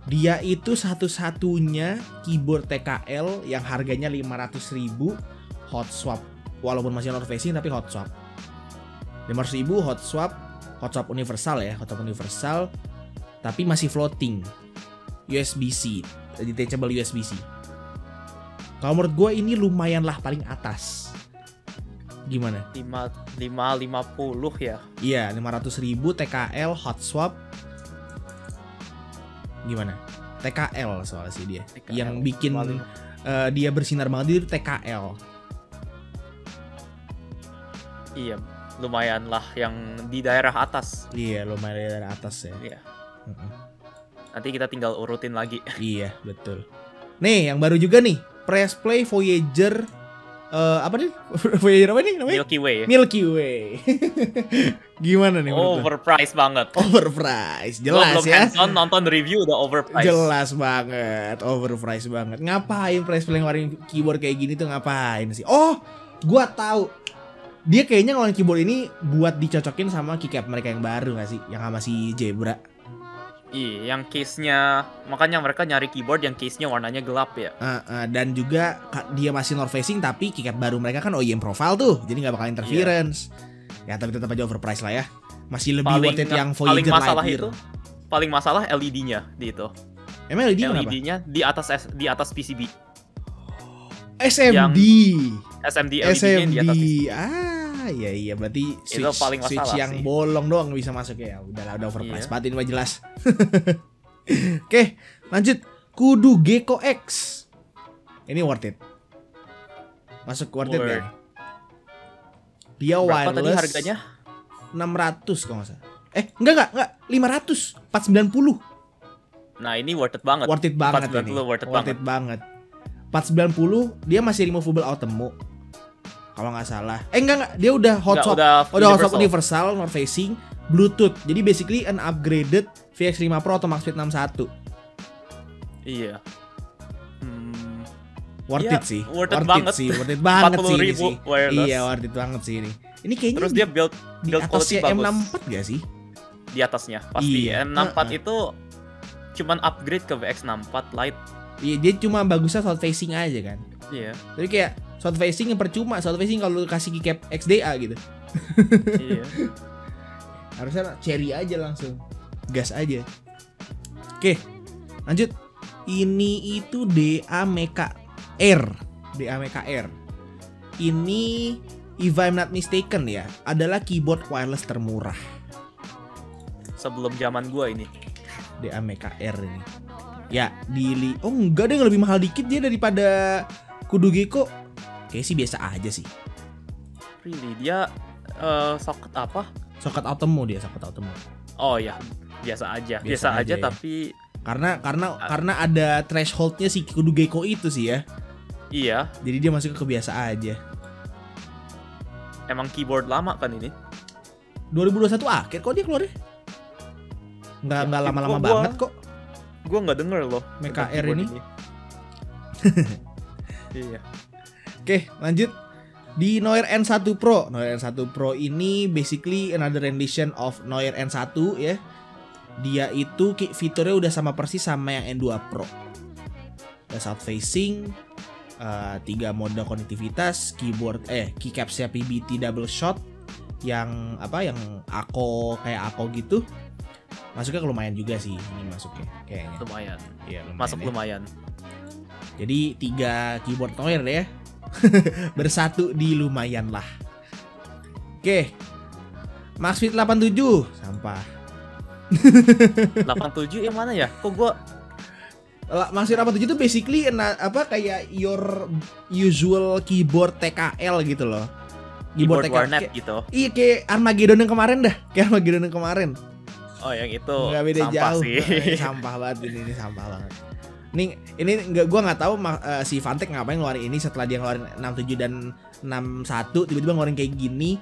Dia itu satu-satunya keyboard TKL yang harganya 500.000 hot swap. Walaupun masih north facing tapi hot swap. 500.000 hot swap universal ya, hot swap universal. Tapi masih floating. USB-C, detachable USB-C. Kalau menurut gue ini lumayan lah paling atas. Gimana? 550 ya? Iya, 500.000 TKL hot swap. Gimana? TKL soalnya sih dia. TKL. Yang bikin dia bersinar banget itu TKL. Iya, lumayan lah yang di daerah atas. Iya, lumayan di daerah atas ya. Iya. Nanti kita tinggal urutin lagi. Iya, betul. Nih, yang baru juga nih. Press play Voyager apa nih? Voyager apa nih namanya? Milky Way. Gimana nih? Overpriced banget. Overpriced, jelas belum ya. Hands-on nonton review udah overpriced. Jelas banget, overpriced banget. Ngapain press play ngeluarin keyboard kayak gini tuh ngapain sih? Oh, gua tahu. Dia kayaknya ngelawan keyboard ini buat dicocokin sama keycap mereka yang baru gak sih? Yang sama si Zebra. Iya, yang case-nya, makanya mereka nyari keyboard yang case-nya warnanya gelap ya. Dan juga dia masih north facing tapi keycap baru mereka kan OEM profile tuh, jadi nggak bakal interference. Ya tapi tetap aja overpriced lah ya. Masih lebih worth it yang Voyager Lightyear. Paling masalah LED-nya di itu. Emang LED-nya di atas PCB. SMD. SMD LED-nya di atas PCB. Iya berarti itu paling switch yang sih. bolong doang bisa masuk ya. Udah overpriced banget ini mah jelas. Oke, lanjut. Kudu Gecko X. Ini worth it. Masuk worth it kan? Dia berapa wireless. Tadi harganya? 600 kalau nggak salah. Enggak 500, 490. Nah, ini worth it banget. Worth it banget 490 ini. Worth it banget. 490 dia masih removable Outemu. Kalau nggak salah. Enggak, dia udah hot swap. Udah hot swap universal, north facing, Bluetooth. Jadi basically an upgraded VX5 Pro atau Maxfit 61. Iya. Worth it sih. Worth it banget sih ini sih. Iya, worth it banget sih ini. Ini kayaknya terus dia build atasnya M64 gak sih? Di atasnya pasti. Iya. M64 itu cuman upgrade ke VX64 Lite. Iya, dia cuma bagusnya south facing aja kan. Iya. Jadi kayak south facing yang percuma, south facing kalau kasih keycap XDA gitu. Iya. Harusnya cherry aja langsung. Gas aja. Oke, lanjut. Ini itu DA Mecha Air. Ini, if I'm not mistaken ya, adalah keyboard wireless termurah. Sebelum zaman gua ini. DA Mecha Air ini. Ya, oh enggak deh, lebih mahal dikit dia daripada Kudu Gecko. Kayaknya sih biasa aja sih. Really, dia soket apa? Soket Outemu dia, soket Outemu. Oh ya, biasa aja ya. Tapi karena ada thresholdnya si Kudu Gecko itu sih ya. Iya. Jadi dia masuk ke biasa aja. Emang keyboard lama kan ini? 2021 akhir kok dia keluarnya. Nggak lama-lama banget kok. Gue nggak denger loh Mecha Air ini. Iya. Oke, lanjut. Di Noir N1 Pro. Noir N1 Pro ini basically another rendition of Noir N1 ya. Dia itu fiturnya udah sama persis sama yang N2 Pro. Ada south facing, 3 mode konektivitas, keycapsnya PBT double shot yang kayak Ako gitu. Masuknya lumayan juga sih ini masuknya kayaknya. Lumayan. Iya, lumayan. Masuk lumayan. Jadi 3 keyboard Noir deh ya. Bersatu di lumayan lah. Oke. Maxfit 87 sampah. 87 yang mana ya? Kok gua Maxfit 87 itu basically kayak your usual keyboard TKL gitu loh. Keyboard warnet gitu. Iya, kayak Armageddon yang kemarin dah. Oh, yang itu nggak beda sampah jauh sih. Sampah banget ini sampah banget. Ini gue nggak tahu si Fantek ngapain ngeluarin ini setelah dia ngeluarin 67 dan 61 tiba-tiba ngeluarin kayak gini.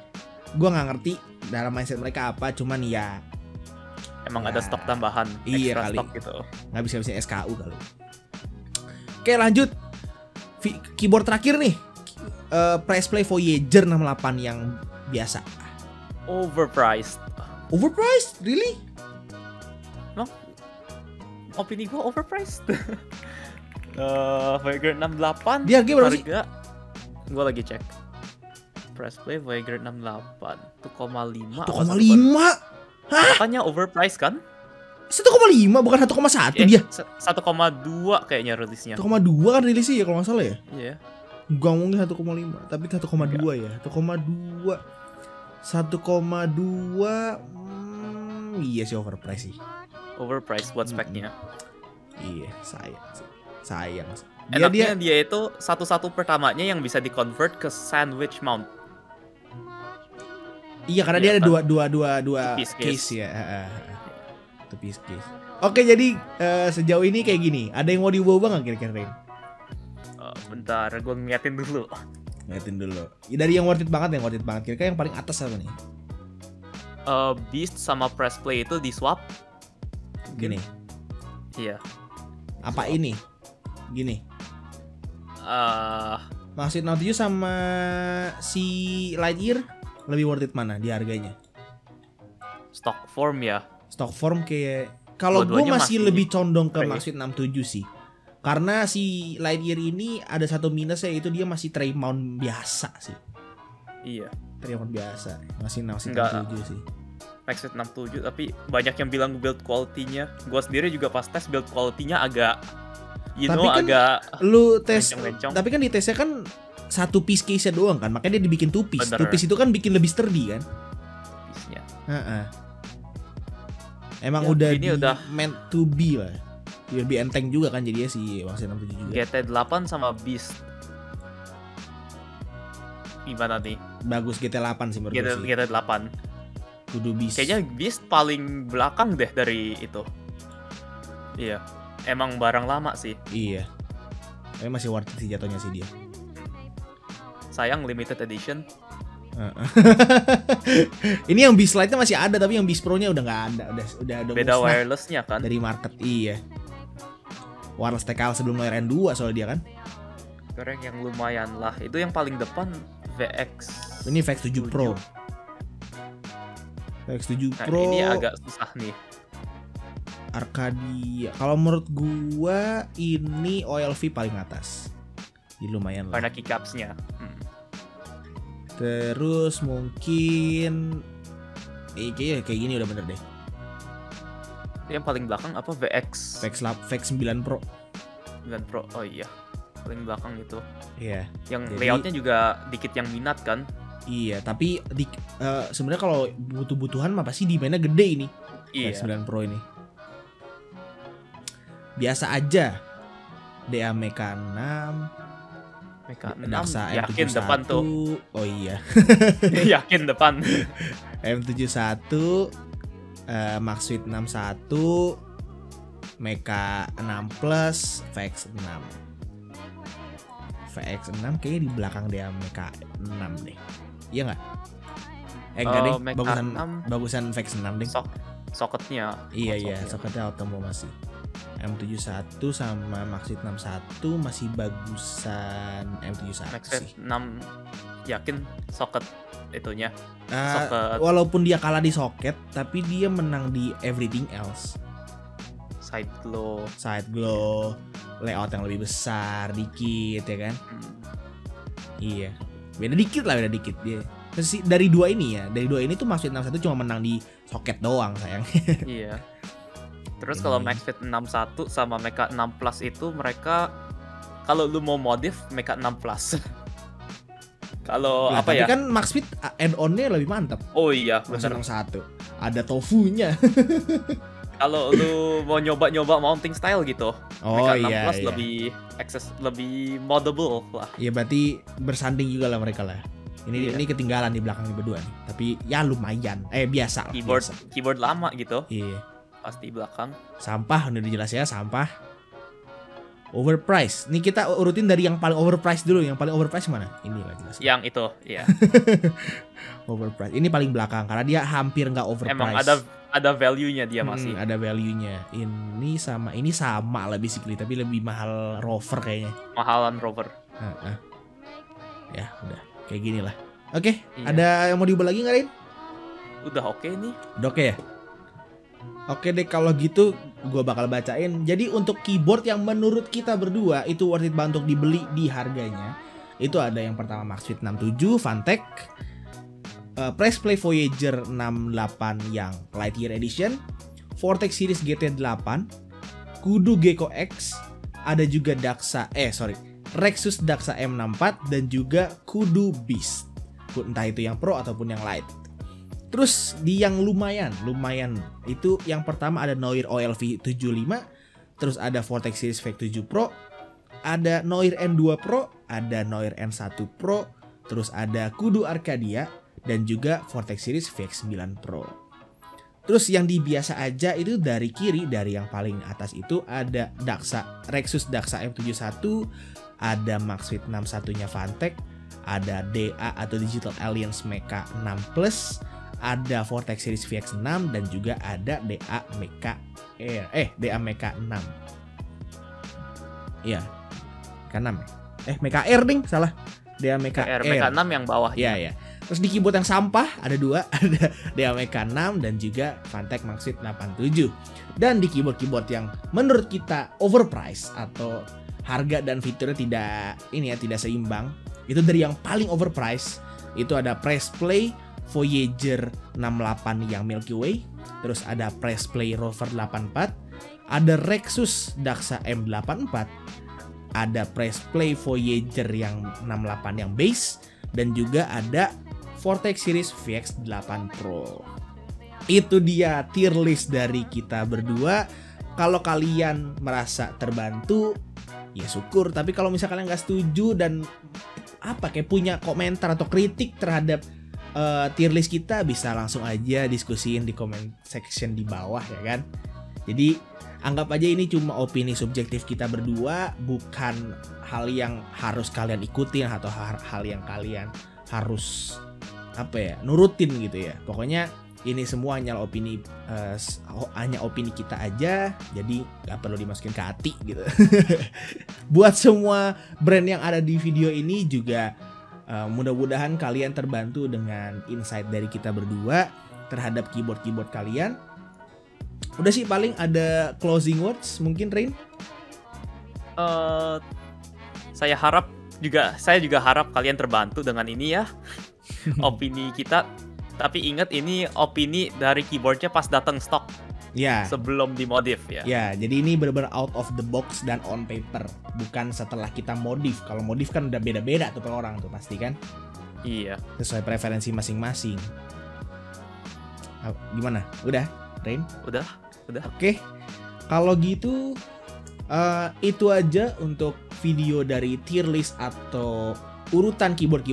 Gue nggak ngerti dalam mindset mereka apa, cuman ya emang ada stok tambahan, iya extra kali. stok gitu. Nggak bisa SKU kali. Oke, lanjut. Keyboard terakhir nih, Press Play Voyager 68 yang biasa. Overpriced, really? Opini gue overpriced. Voyager 68. Dia harga berapa sih? Gue lagi cek. Press Play Voyager 68 1,5. 1,5? Hah? Makanya overpriced kan? 1,5 bukan 1,1 dia. 1,2 kayaknya rilisnya. 1,2 kan rilisnya ya kalau nggak salah ya? Iya. Gua ngomongin 1,5 tapi 1,2 ya. 1,2. 1,2 iya sih overpriced sih. Overpriced buat speknya. Iya, sayang. Enaknya dia itu satu-satu pertamanya yang bisa di-convert ke sandwich mount. Iya, karena dia ada dua case ya. Two piece case. Oke, jadi sejauh ini kayak gini. Ada yang mau diubah nggak kira-kira? Bentar, gue ngeliatin dulu. Ya, dari yang worth it banget. Kira-kira yang paling atas apa nih? Beast sama Press Play itu di swap. Gini. Iya. Apa swap. Ini? Gini. Max Suite 67 sama si Lightyear lebih worth it mana di harganya? Stock form ya. Stock form kayak kalau gue Dua-duanya masih masih lebih condong ke oke. Max Suite 67 sih. Karena si Lightyear ini ada satu minusnya, yaitu dia masih tray mount biasa sih. Iya. Tray mount biasa. Masih Max Suite Enggak. 67 sih. Max Suite 67 tapi banyak yang bilang build quality-nya. Gua sendiri juga pas tes build quality-nya agak Tapi kan agak lu tes, mencong-mencong. tapi kan di tesnya kan satu piece case doang kan, makanya dia dibikin two piece. Bener. Two piece itu kan bikin lebih sturdy kan. piece-nya. Heeh. Emang Ya, udah ini udah meant to be lah. Dia lebih enteng juga kan jadinya si Max Suite 67 juga. GT8 sama Beast. Gimana nih? Bagus GT8 sih menurut gue sih. GT8. Kudu Beast. Kayaknya Beast paling belakang deh dari itu. Iya. Emang barang lama sih. Iya. Tapi masih worth it sih jatuhnya sih dia. Sayang limited edition. Ini yang Beast Lite-nya masih ada, tapi yang Beast Pro-nya udah nggak ada. Udah Beda musnah wireless-nya kan. dari market. Iya. Wireless TKL sebelum Noir N2 soal dia kan. Goreng yang lumayan lah. Itu yang paling depan VX. Ini VX7 Pro. VX7 Nah, Pro. ini agak susah nih. Arcadia. Kalau menurut gua ini OLV paling atas. Jadi lumayan lah. Karena keycaps-nya. Terus mungkin kayaknya kayak gini udah bener deh. Yang paling belakang apa? VX VX 9 Pro. 9 Pro. Oh iya. Paling belakang itu. Iya. Yang Jadi- layoutnya juga dikit yang minat kan. Iya, tapi sebenarnya kalau butuh-butuhan mah pasti demandnya gede ini. Iya. VX 9 Pro ini. Biasa aja. DA Mecha 6, Mecha 6 Daksa yakin M71. depan tuh. Oh iya. Yakin depan. M71, Max Suite 61, Mecha 6 Plus, VX6. VX6 kayaknya di belakang dia Mecha 6 deh. Iya nggak? Enggak deh, Mecha bagusan 6. bagusan VX6 deh. Soketnya. Iya iya, soketnya. soketnya Automo masih. M71 sama Max Suite 61 masih bagusan M71 Max sih. Suite 6 yakin soket itunya. Ah, Soket walaupun dia kalah di soket, tapi dia menang di everything else. side glow. Side glow, layout yang lebih besar dikit ya kan. Iya, beda dikit lah, beda dikit dia. Terus dari dua ini tuh Max Suite 61 cuma menang di soket doang sayang. Iya. Terus kalau Ini. Max Suite 61 sama Mecha 6 Plus itu mereka kalau lu mau modif Mecha 6 Plus. Kalau Lah, apa tapi ya? kan Max Suite add-on-nya lebih mantap. Oh iya, Max bener. Suite 61 ada tofunya. Kalau lu mau nyoba-nyoba mounting style gitu, Oh Mecha 6 iya, Plus iya. lebih moddable lah. Ya berarti bersanding juga lah mereka lah. Ini Iya. ini ketinggalan di belakang berdua nih. Tapi ya lumayan. Biasa lah. Biasa. Keyboard lama gitu, Iya. pasti belakang. Sampah udah jelas ya, sampah. Overpriced. Nih kita urutin dari yang paling overpriced dulu. Yang paling overpriced mana? Ini lah jelas. Yang itu, ya. Overpriced. Ini paling belakang karena dia hampir nggak overpriced. Emang ada value-nya dia masih. Ada value-nya. Ini sama lah basically, tapi lebih mahal Rover kayaknya. Mahalan Rover. Heeh. Ya, udah. Kayak gini lah. Oke, Iya. ada yang mau diubah lagi nggak, Rin? Udah oke nih. Udah oke ya? Oke deh, kalau gitu gue bakal bacain. Jadi untuk keyboard yang menurut kita berdua itu worth it banget untuk dibeli di harganya, itu ada yang pertama Max Suite 67 Fantech, Press Play Voyager 68 yang Lightyear Edition, Vortex Series GT8, Kudu Gecko X, ada juga Rexus Daksa M64 dan juga Kudu Beast. Entah itu yang Pro ataupun yang Light. Terus di yang lumayan itu yang pertama ada Noir OLV 75, terus ada Vortex Series VX7 Pro, ada Noir N2 Pro, ada Noir N1 Pro, terus ada Kudu Arcadia dan juga Vortex Series VX9 Pro. Terus yang di biasa aja itu dari kiri, dari yang paling atas itu ada Rexus Daksa M71, ada Max Suite 61-nya Fantech, ada DA atau Digital Alliance Mecha 6 Plus, ada Vortex Series VX6 dan juga ada DA Mecha DA Mecha 6. Iya. Kan 6. MKR ding, salah. DAMK MK6 yang bawah. Ya. Terus di keyboard yang sampah ada 2, ada DAMK6 dan juga Fantech Maxit 87. Dan di keyboard yang menurut kita overpriced atau harga dan fiturnya tidak seimbang, itu dari yang paling overpriced itu ada Press Play Voyager 68 yang Milky Way, terus ada Press Play Rover 84, ada Rexus Daxa M84, ada Press Play Voyager yang 68 yang base, dan juga ada Vortex Series VX8 Pro. Itu dia tier list dari kita berdua. Kalau kalian merasa terbantu, ya syukur. Tapi kalau misalnya kalian nggak setuju dan kayak punya komentar atau kritik terhadap tier list kita, bisa langsung aja diskusiin di comment section di bawah ya kan. Jadi anggap aja ini cuma opini subjektif kita berdua, bukan hal yang harus kalian ikutin atau hal yang kalian harus nurutin gitu ya. Pokoknya ini semua hanya opini kita aja, jadi nggak perlu dimasukin ke hati gitu. Buat semua brand yang ada di video ini juga mudah-mudahan kalian terbantu dengan insight dari kita berdua terhadap keyboard kalian. Udah sih, paling ada closing words mungkin, Rain? Saya juga harap kalian terbantu dengan ini ya. Opini kita, tapi ingat ini opini dari keyboardnya pas datang stok ya, sebelum dimodif ya. Ya, jadi ini benar-benar out of the box dan on paper, bukan setelah kita modif. Kalau modif kan udah beda-beda tuh per orang tuh pasti kan. Iya. Sesuai preferensi masing-masing. Gimana? Udah, Rain? Udah. Oke. Kalau gitu itu aja untuk video dari tier list atau urutan keyboard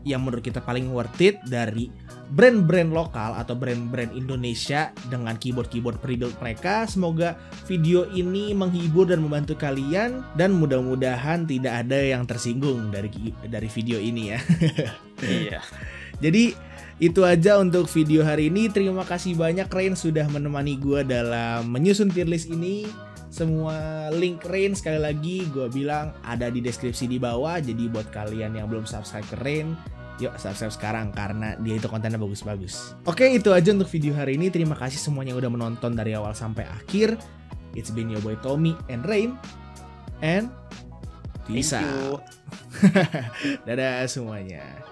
yang menurut kita paling worth it dari brand-brand lokal atau brand-brand Indonesia dengan keyboard pre-built mereka. Semoga video ini menghibur dan membantu kalian, dan mudah-mudahan tidak ada yang tersinggung dari video ini ya. Iya. Jadi itu aja untuk video hari ini. Terima kasih banyak Rain sudah menemani gue dalam menyusun tier list ini. Semua link Rain sekali lagi gue bilang ada di deskripsi di bawah. Jadi buat kalian yang belum subscribe ke Rain, yuk subscribe sekarang karena dia itu kontennya bagus-bagus. Oke, itu aja untuk video hari ini. Terima kasih semuanya yang udah menonton dari awal sampai akhir. It's been your boy Tommy and Rain, and peace out. Dadah semuanya.